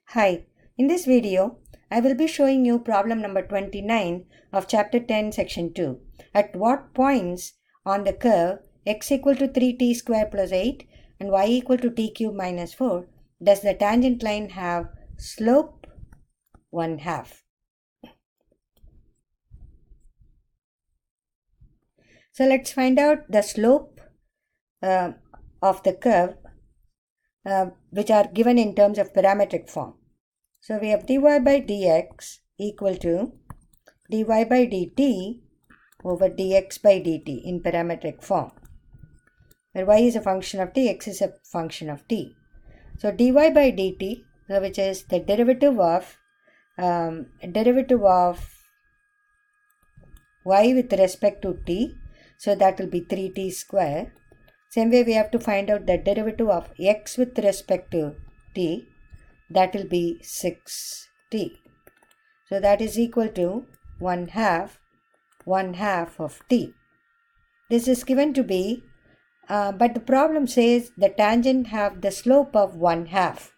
Hi, in this video, I will be showing you problem number 29 of chapter 10 section 2. At what points on the curve x equal to 3t square plus 8 and y equal to t cube minus 4 does the tangent line have slope 1/2? So let's find out the slope of the curve which are given in terms of parametric form. So we have dy by dx equal to dy by dt over dx by dt in parametric form, where y is a function of t, x is a function of t. So dy by dt, which is the derivative of y with respect to t, so that will be 3t square. Same way we have to find out the derivative of x with respect to t, that will be 6t. So that is equal to 1/2 of t. This is given to be, but the problem says the tangent have the slope of 1/2.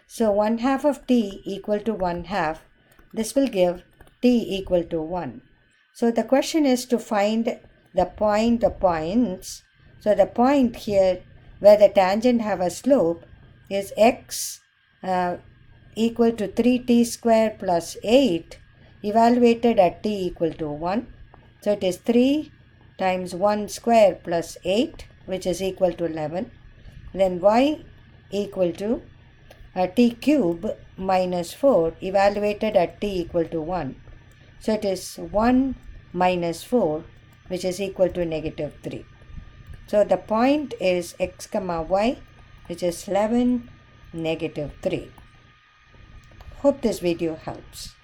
So 1/2 of t equal to 1/2. This will give t equal to 1. So the question is to find the point of points. So the point here where the tangent have a slope is x equal to 3t square plus 8 evaluated at t equal to 1. So it is 3 times 1 square plus 8, which is equal to 11. Then y equal to t cube minus 4 evaluated at t equal to 1. So it is 1 minus 4, which is equal to -3. So the point is x comma y, which is 11, -3. Hope this video helps.